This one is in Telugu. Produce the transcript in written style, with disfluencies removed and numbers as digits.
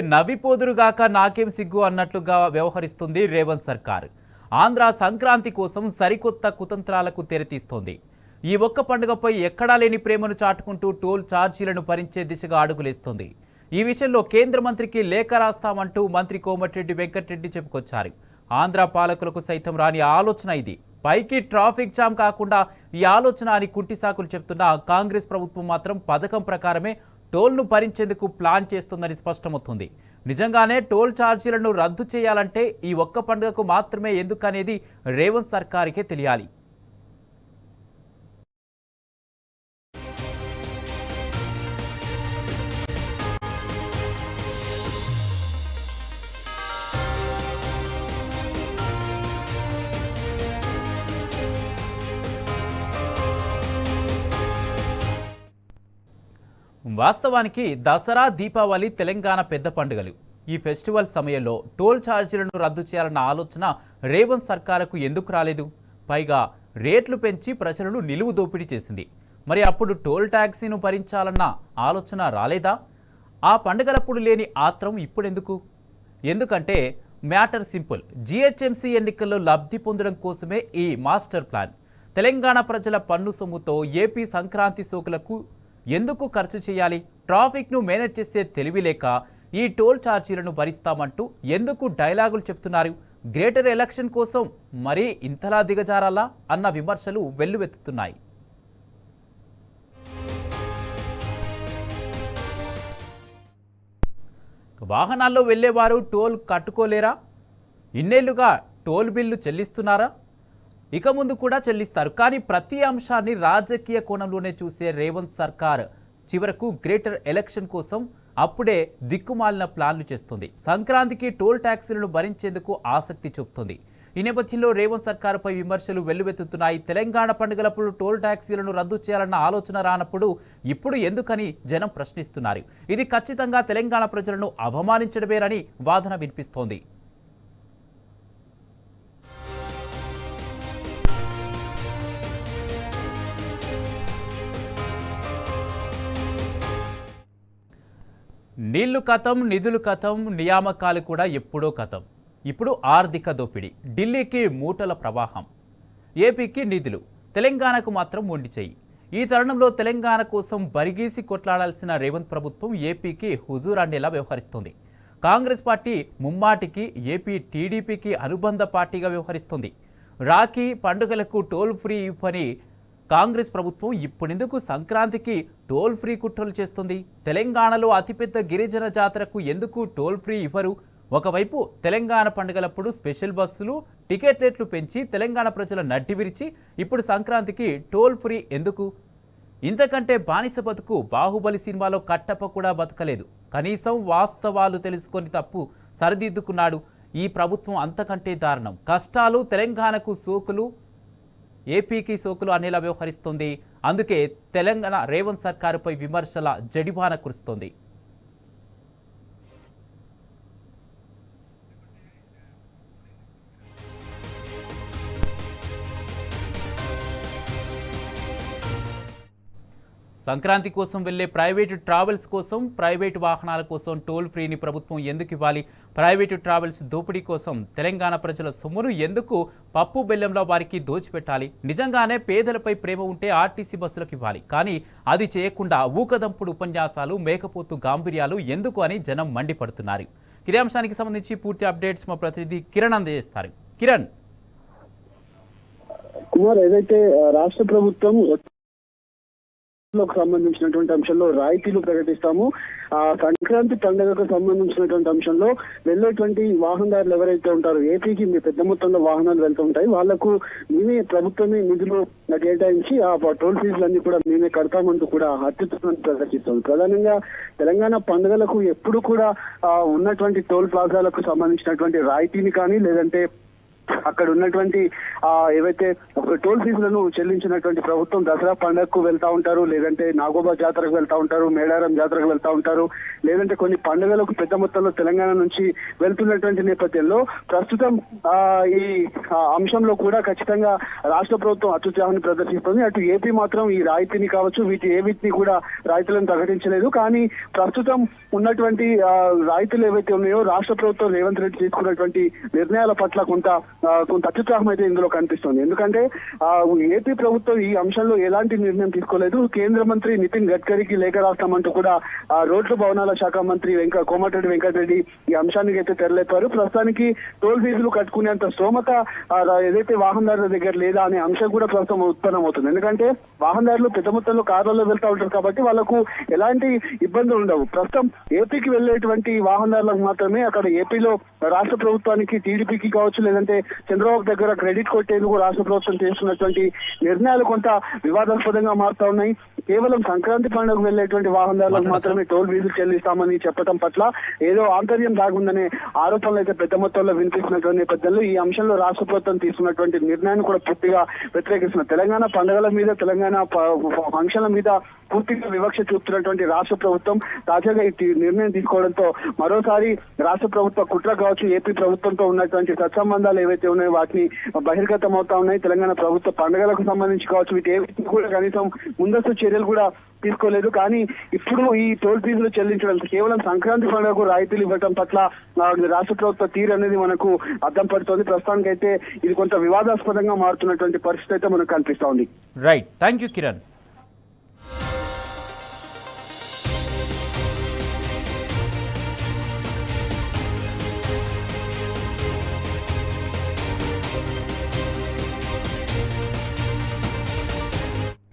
నవ్విపోదురుగాక నాకేం సిగ్గు అన్నట్లుగా వ్యవహరిస్తుంది రేవంత్ సర్కార్. ఆంధ్ర సంక్రాంతి కోసం సరికొత్త కుతంత్రాలకు తెరతీస్తోంది. ఈ ఒక్క పండుగపై ఎక్కడా లేని ప్రేమను చాటుకుంటూ టోల్ ఛార్జీలను భరించే దిశగా అడుగులేస్తోంది. ఈ విషయంలో కేంద్ర మంత్రికి లేఖ రాస్తామంటూ మంత్రి కోమటిరెడ్డి వెంకటరెడ్డి చెప్పుకొచ్చారు. ఆంధ్ర పాలకులకు సైతం రాని ఆలోచన ఇది. పైకి ట్రాఫిక్ జామ్ కాకుండా ఈ ఆలోచన అని కుంటి సాకులు చెప్తున్న కాంగ్రెస్ ప్రభుత్వం మాత్రం పథకం ప్రకారమే టోల్ను భరించేందుకు ప్లాన్ చేస్తుందని స్పష్టమవుతుంది. నిజంగానే టోల్ ఛార్జీలను రద్దు చేయాలంటే ఈ ఒక్క పండుగకు మాత్రమే ఎందుకనేది రేవంత్ సర్కార్కే తెలియాలి. వాస్తవానికి దసరా, దీపావళి తెలంగాణ పెద్ద పండుగలు. ఈ ఫెస్టివల్ సమయంలో టోల్ ఛార్జీలను రద్దు చేయాలన్న ఆలోచన రేవంత్ సర్కారుకు ఎందుకు రాలేదు? పైగా రేట్లు పెంచి ప్రజలను నిలువు దోపిడీ చేసింది. మరి అప్పుడు టోల్ ట్యాక్సీను భరించాలన్న ఆలోచన రాలేదా? ఆ పండుగలప్పుడు లేని ఆత్రం ఇప్పుడెందుకు? ఎందుకంటే మ్యాటర్ సింపుల్. జిహెచ్ఎంసీ ఎన్నికల్లో లబ్ధి పొందడం కోసమే ఈ మాస్టర్ ప్లాన్. తెలంగాణ ప్రజల పన్ను సొమ్ముతో ఏపీ సంక్రాంతి సోకులకు ఎందుకు ఖర్చు చేయాలి? ట్రాఫిక్ను మేనేజ్ చేసే తెలివి లేక ఈ టోల్ ఛార్జీలను భరిస్తామంటూ ఎందుకు డైలాగులు చెప్తున్నారు? గ్రేటర్ ఎలక్షన్ కోసం మరీ ఇంతలా దిగజారాలా అన్న విమర్శలు వెల్లువెత్తుతున్నాయి. వాహనాల్లో వెళ్లేవారు టోల్ కట్టుకోలేరా? ఇన్నేళ్లుగా టోల్ బిల్లు చెల్లిస్తున్నారా? ఇక ముందు కూడా చెల్లిస్తారు. కానీ ప్రతి అంశాన్ని రాజకీయ కోణంలోనే చూసే రేవంత్ సర్కార్ చివరకు గ్రేటర్ ఎలక్షన్ కోసం అప్పుడే దిక్కుమాలిన ప్లాన్లు చేస్తుంది. సంక్రాంతికి టోల్ ట్యాక్సీలను భరించేందుకు ఆసక్తి చూపుతుంది. ఈ నేపథ్యంలో రేవంత్ సర్కారుపై విమర్శలు వెల్లువెత్తుతున్నాయి. తెలంగాణ పండుగలప్పుడు టోల్ ట్యాక్సీలను రద్దు చేయాలన్న ఆలోచన రానప్పుడు ఇప్పుడు ఎందుకని జనం ప్రశ్నిస్తున్నారు. ఇది ఖచ్చితంగా తెలంగాణ ప్రజలను అవమానించడమేనని వాదన వినిపిస్తోంది. నీళ్లు కథం, నిధులు కథం, నియామకాలు కూడా ఎప్పుడో కథం. ఇప్పుడు ఆర్థిక దోపిడీ. ఢిల్లీకి మూటల ప్రవాహం, ఏపీకి నిధులు, తెలంగాణకు మాత్రం మొండి చెయ్యి. ఈ తరుణంలో తెలంగాణ కోసం బరిగీసి కొట్లాడాల్సిన రేవంత్ ప్రభుత్వం ఏపీకి హుజూర్ అండేలా వ్యవహరిస్తుంది. కాంగ్రెస్ పార్టీ ముమ్మాటికి ఏపీ టీడీపీకి అనుబంధ పార్టీగా వ్యవహరిస్తుంది. రాఖీ పండుగలకు టోల్ ఫ్రీ ఇవ్వని కాంగ్రెస్ ప్రభుత్వం ఇప్పుడెందుకు సంక్రాంతికి టోల్ ఫ్రీ కుట్రలు చేస్తుంది? తెలంగాణలో అతిపెద్ద గిరిజన జాతరకు ఎందుకు టోల్ ఫ్రీ ఇవ్వరు? ఒకవైపు తెలంగాణ పండుగలప్పుడు స్పెషల్ బస్సులు, టికెట్ రేట్లు పెంచి తెలంగాణ ప్రజల నడ్డి విరిచి ఇప్పుడు సంక్రాంతికి టోల్ ఫ్రీ ఎందుకు? ఇంతకంటే బానిస బతుకు బాహుబలి సినిమాలో కట్టప్ప కూడా బతకలేదు. కనీసం వాస్తవాలు తెలుసుకొని తప్పు సరిదిద్దుకున్నాడు. ఈ ప్రభుత్వం అంతకంటే దారుణం. కష్టాలు తెలంగాణకు సోకులు, ఏపీకి సోకులు అనేలా వ్యవహరిస్తోంది. అందుకే తెలంగాణ రేవంత్ సర్కారుపై విమర్శల జడివాన కురుస్తోంది. సంక్రాంతి కోసం వెళ్లే ప్రైవేటు ట్రావెల్స్ కోసం, ప్రైవేటు వాహనాల కోసం టోల్ ఫ్రీని ప్రభుత్వం ఎందుకు ఇవ్వాలి? ప్రైవేటు ట్రావెల్స్ దోపిడీ కోసం తెలంగాణ ప్రజల సొమ్మును ఎందుకు పప్పు బెల్లంలో వారికి దోచిపెట్టాలి? నిజంగానే పేదలపై ప్రేమ ఉంటే ఆర్టీసీ బస్సులకు ఇవ్వాలి. కానీ అది చేయకుండా ఊకదంపుడు ఉపన్యాసాలు, మేకపోతు గాంభీర్యాలు ఎందుకు అని జనం మండిపడుతున్నారు. ఇదే అంశానికి సంబంధించి పూర్తి అప్డేట్స్ మా ప్రతినిధి కిరణ్ అందజేస్తారు. కిరణ్, కుమార్, ఏదైతే రాష్ట్ర ప్రభుత్వం సంబంధించినటువంటి అంశంలో రాయితీలు ప్రకటిస్తాము, ఆ సంక్రాంతి పండుగకు సంబంధించినటువంటి అంశంలో వెళ్ళేటువంటి వాహనదారులు ఎవరైతే ఉంటారో, ఏపీకి పెద్ద మొత్తంలో వాహనాలు వెళ్తూ ఉంటాయి, వాళ్లకు మేమే ప్రభుత్వమే నిధులు కేటాయించి ఆ టోల్ ఫీజులన్నీ కూడా మేమే కడతామంటూ కూడా అత్యుత్తమాన్ని ప్రదర్శిస్తుంది. ప్రధానంగా తెలంగాణ పండుగలకు ఎప్పుడు కూడా ఉన్నటువంటి టోల్ ప్లాజాలకు సంబంధించినటువంటి రాయితీని కానీ లేదంటే అక్కడ ఉన్నటువంటి ఏవైతే టోల్ ఫీజులను చెల్లించినటువంటి ప్రభుత్వం దసరా పండుగకు వెళ్తా ఉంటారు, లేదంటే నాగోబా జాతరకు వెళ్తా ఉంటారు, మేడారం జాతరకు వెళ్తా ఉంటారు, లేదంటే కొన్ని పండుగలకు పెద్ద మొత్తంలో తెలంగాణ నుంచి వెళ్తున్నటువంటి నేపథ్యంలో ప్రస్తుతం ఈ అంశంలో కూడా ఖచ్చితంగా రాష్ట్ర ప్రభుత్వం అత్యుత్సాహాన్ని ప్రదర్శిస్తుంది. అటు ఏపీ మాత్రం ఈ రాయితీని కావచ్చు, వీటిని కూడా రాయితీలను ప్రకటించలేదు. కానీ ప్రస్తుతం ఉన్నటువంటి రాయితీలు ఏవైతే ఉన్నాయో రాష్ట్ర ప్రభుత్వం రేవంత్ రెడ్డి తీసుకున్నటువంటి నిర్ణయాల పట్ల కొంత అత్యుత్సాహం అయితే ఇందులో కనిపిస్తుంది. ఎందుకంటే ఏపీ ప్రభుత్వం ఈ అంశంలో ఎలాంటి నిర్ణయం తీసుకోలేదు. కేంద్ర మంత్రి నితిన్ గడ్కరీకి లేఖ రాస్తామంటూ కూడా రోడ్లు భవనాల శాఖ మంత్రి కోమటిరెడ్డి వెంకటరెడ్డి ఈ అంశానికి అయితే తెరలేపారు. ప్రస్తుతానికి టోల్ ఫీజులు కట్టుకునేంత స్తోమత ఏదైతే వాహనదారుల దగ్గర లేదా అనే అంశం కూడా ప్రస్తుతం ఉత్పన్నమవుతుంది. ఎందుకంటే వాహనదారులు పెద్ద మొత్తంలో కార్లలో వెళ్తూ ఉంటారు కాబట్టి వాళ్ళకు ఎలాంటి ఇబ్బందులు ఉండవు. ప్రస్తుతం ఏపీకి వెళ్లేటువంటి వాహనదారులకు మాత్రమే అక్కడ ఏపీలో రాష్ట్ర ప్రభుత్వానికి టీడీపీకి కావచ్చు లేదంటే చంద్రబాబు దగ్గర క్రెడిట్ కొట్టేందుకు రాష్ట్ర ప్రభుత్వం చేస్తున్నటువంటి నిర్ణయాలు కొంత వివాదాస్పదంగా మారుతా ఉన్నాయి. కేవలం సంక్రాంతి పండుగకు వెళ్లేటువంటి వాహనదారులకు మాత్రమే టోల్ ఫీజులు చెల్లిస్తామని చెప్పడం పట్ల ఏదో ఆంతర్యం దాగుందనే ఆరోపణలు అయితే పెద్ద మొత్తంలో వినిపిస్తున్నటువంటి నేపథ్యంలో ఈ అంశంలో రాష్ట్ర ప్రభుత్వం తీసుకున్నటువంటి నిర్ణయాన్ని కూడా పూర్తిగా వ్యతిరేకిస్తున్నారు. తెలంగాణ పండుగల మీద తెలంగాణ ఫంక్షన్ల మీద పూర్తిగా వివక్ష చూపుతున్నటువంటి రాష్ట్ర ప్రభుత్వం తాజాగా ఈ నిర్ణయం తీసుకోవడంతో మరోసారి రాష్ట్ర ప్రభుత్వ కుట్ర కావచ్చు ఏపీ ప్రభుత్వంతో ఉన్నటువంటి సత్సంబంధాలు ఏవైతే ఉన్నాయో వాటిని బహిర్గతం అవుతా ఉన్నాయి. తెలంగాణ ప్రభుత్వ పండుగలకు సంబంధించి కావచ్చు వీటి ఏవైతే కూడా కనీసం ముందస్తు చర్యలు కూడా తీసుకోలేదు. కానీ ఇప్పుడు ఈ టోల్ ఫీజులు చెల్లించడం కేవలం సంక్రాంతి పండుగకు రాయితీలు ఇవ్వడం పట్ల రాష్ట్ర ప్రభుత్వ తీరు అనేది మనకు అర్థం పడుతోంది. ప్రస్తుతానికి అయితే ఇది కొంత వివాదాస్పదంగా మారుతున్నటువంటి పరిస్థితి అయితే మనకు కనిపిస్తా ఉంది. Right, thank you Kiran.